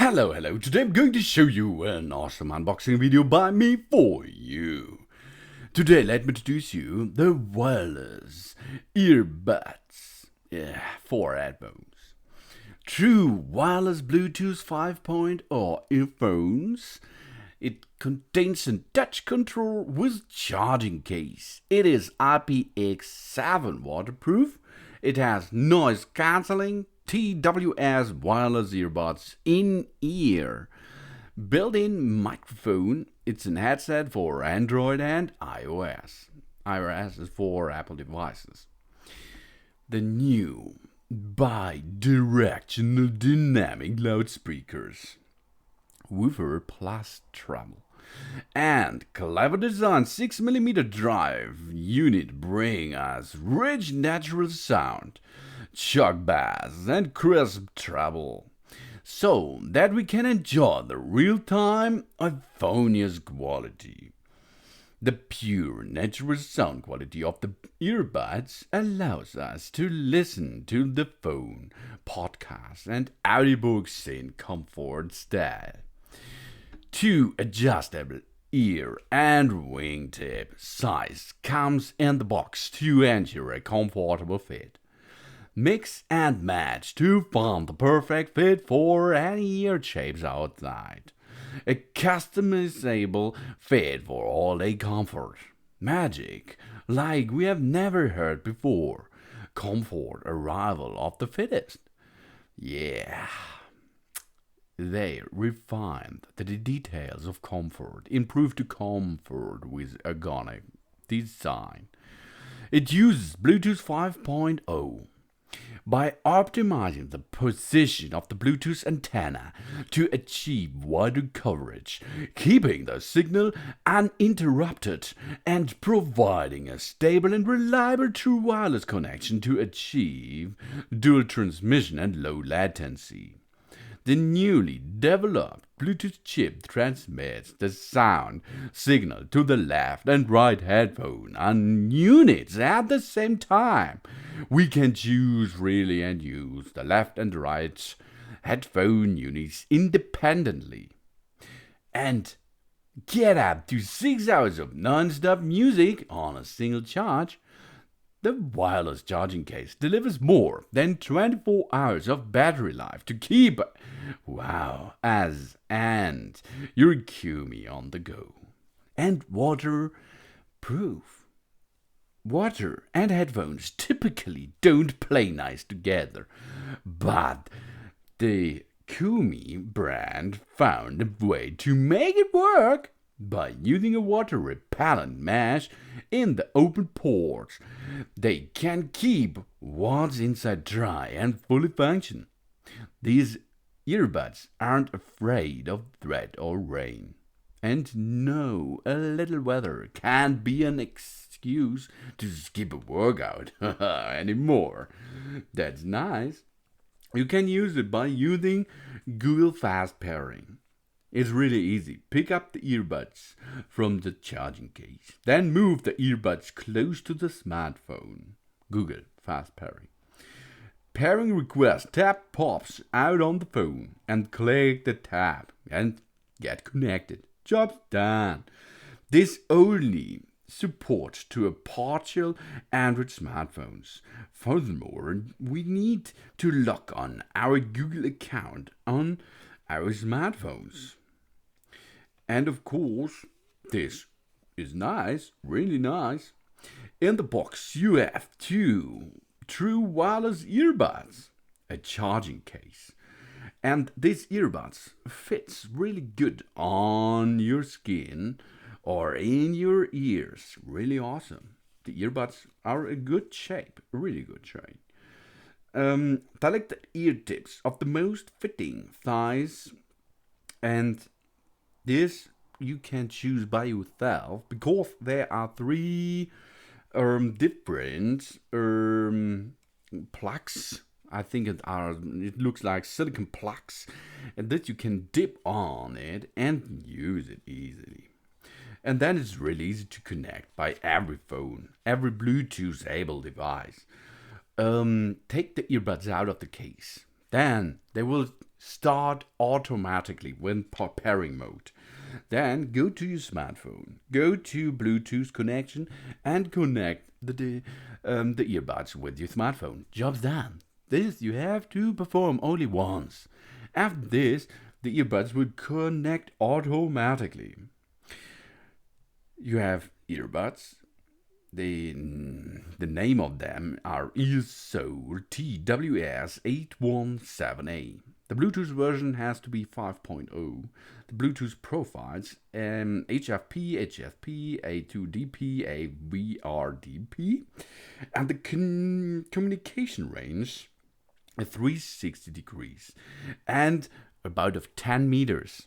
Hello, today I'm going to show you an awesome unboxing video by me for you. Today let me introduce you the wireless earbuds for headphones. True wireless Bluetooth 5.0 earphones. It contains a touch control with charging case. It is IPX7 waterproof. It has noise cancelling TWS wireless earbuds in ear. Built-in microphone. It's an headset for Android and iOS. iOS is for Apple devices. The new bidirectional dynamic loudspeakers. Woofer plus treble. And clever design 6mm drive unit bring us rich natural sound, shock bass and crisp treble, so that we can enjoy the real-time euphonious quality. The pure natural sound quality of the earbuds allows us to listen to the phone, podcasts and audiobooks in comfort style. Two adjustable ear and wingtip size comes in the box to ensure a comfortable fit. Mix and match to find the perfect fit for any ear shapes outside. A customizable fit for all-day comfort. Magic like we have never heard before. Comfort arrival of the fittest. Yeah. They refined the details of comfort, improved the comfort with ergonomic design. It uses Bluetooth 5.0 by optimizing the position of the Bluetooth antenna to achieve wider coverage, keeping the signal uninterrupted and providing a stable and reliable true wireless connection to achieve dual transmission and low latency. The newly developed Bluetooth chip transmits the sound signal to the left and right headphone units at the same time. We can choose really and use the left and right headphone units independently. And get up to 6 hours of non-stop music on a single charge. The wireless charging case delivers more than 24 hours of battery life to keep and your QME on the go. And waterproof. Water and headphones typically don't play nice together, but the QME brand found a way to make it work by using a water repellent mesh in the open ports. They can keep what's inside dry and fully function. These earbuds aren't afraid of threat or rain. And no, a little weather can't be an excuse to skip a workout anymore. That's nice. You can use it by using Google Fast Pairing. It's really easy. Pick up the earbuds from the charging case. Then move the earbuds close to the smartphone. Google Fast Pairing. Pairing request tab pops out on the phone and click the tab and get connected. Job's done. This only support to a partial Android smartphones. Furthermore, we need to log on our Google account on our smartphones. And of course, this is nice, really nice. In the box, you have two true wireless earbuds, a charging case. And these earbuds fits really good on your skin or in your ears. Really awesome. The earbuds are a good shape, really good shape. Select the ear tips of the most fitting size, and this you can choose by yourself because there are three different plugs. I think it looks like silicone plugs, and that you can dip on it and use it easily. And then it's really easy to connect by every phone, every Bluetooth-able device. Take the earbuds out of the case. Then they will start automatically when pairing mode. Then go to your smartphone, go to Bluetooth connection, and connect the earbuds with your smartphone. Job's done. This you have to perform only once. After this, the earbuds will connect automatically. You have earbuds. The name of them are ESO TWS817A. The Bluetooth version has to be 5.0. The Bluetooth profiles HFP, HFP, A2DP, AVRDP, and the communication range 360 degrees and about of 10 meters.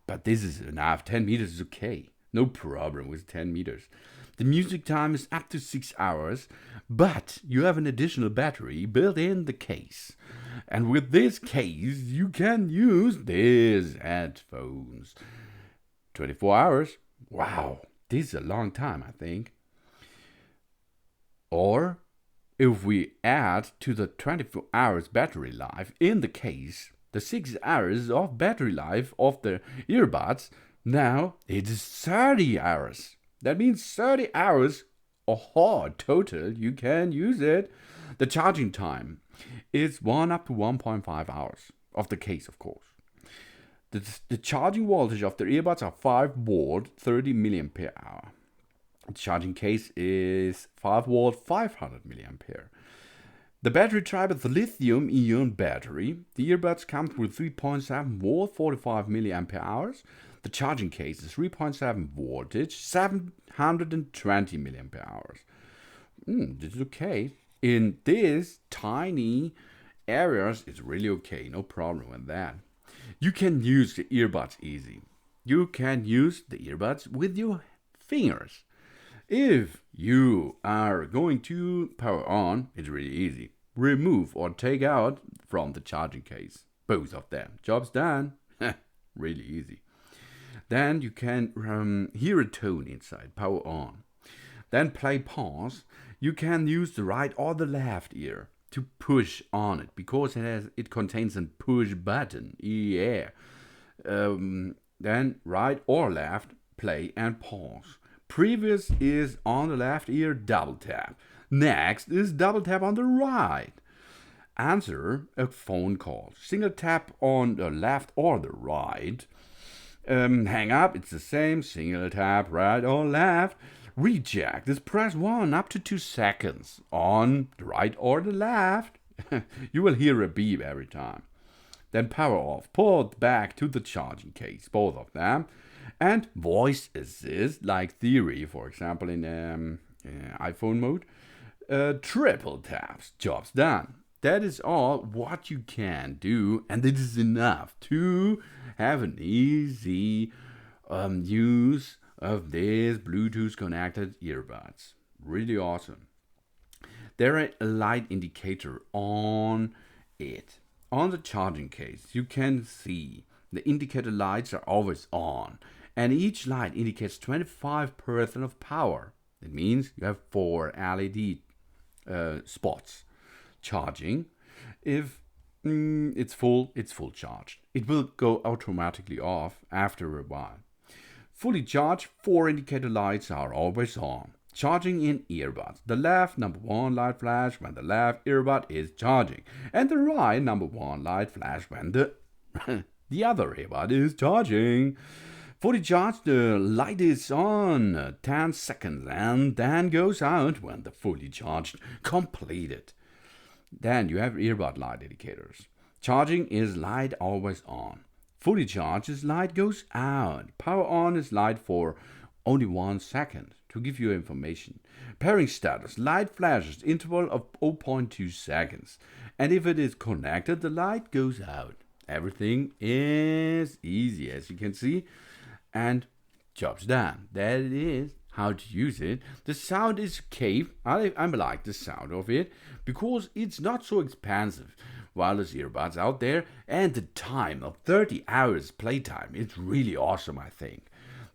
But this is enough. 10 meters is okay. No problem with 10 meters. The music time is up to 6 hours, but you have an additional battery built in the case. And with this case, you can use these headphones. 24 hours? Wow, this is a long time, I think. Or, if we add to the 24 hours battery life in the case, the 6 hours of battery life of the earbuds, now it is 30 hours. That means 30 hours total you can use it. The charging time is 1 up to 1.5 hours of the case, of course. The charging voltage of the earbuds are 5 volt, 30 milliampere hour. The charging case is 5 volt, 500 milliampere. The battery type is the lithium-ion battery. The earbuds come with 3.7 volt, 45 milliampere hours. The charging case is 3.7 voltage, 720 milliampere hours. This is okay. In this tiny areas, it's really okay. No problem with that. You can use the earbuds easy. You can use the earbuds with your fingers. If you are going to power on, it's really easy. Remove or take out from the charging case. Both of them. Job's done. Really easy. Then you can hear a tone inside, power on. Then play pause. You can use the right or the left ear to push on it because it contains a push button. Yeah. Then right or left, play and pause. Previous is on the left ear, double tap. Next is double tap on the right. Answer a phone call. Single tap on the left or the right. Hang up, it's the same. Single tap, right or left. Reject is press 1 up to 2 seconds on the right or the left. You will hear a beep every time. Then power off, put back to the charging case, both of them. And voice assist, like Theory, for example, in iPhone mode. Triple taps, job's done. That is all what you can do, and it is enough to have an easy use of these Bluetooth connected earbuds. Really awesome. There is a light indicator on it. On the charging case, you can see the indicator lights are always on, and each light indicates 25% of power. That means you have 4 LED spots. Charging, if it's full charged. It will go automatically off after a while. Fully charged, 4 indicator lights are always on. Charging in earbuds. The left number 1 light flash when the left earbud is charging, and the right number 1 light flash when the other earbud is charging. Fully charged, the light is on 10 seconds and then goes out when the fully charged completed. Then you have earbud light indicators. Charging is light always on. Fully charged is light goes out. Power on is light for only 1 second. To give you information. Pairing status, light flashes, interval of 0.2 seconds. And if it is connected, the light goes out. Everything is easy, as you can see. And job's done. That it is. How to use it. The sound is okay. I like the sound of it because it's not so expensive. Wireless earbuds out there, and the time of 30 hours playtime. It's really awesome, I think.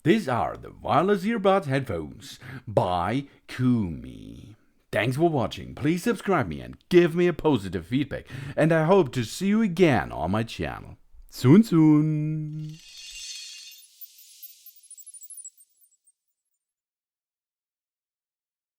These are the wireless earbuds headphones by Kumi. Thanks for watching. Please subscribe me and give me a positive feedback. And I hope to see you again on my channel. Soon.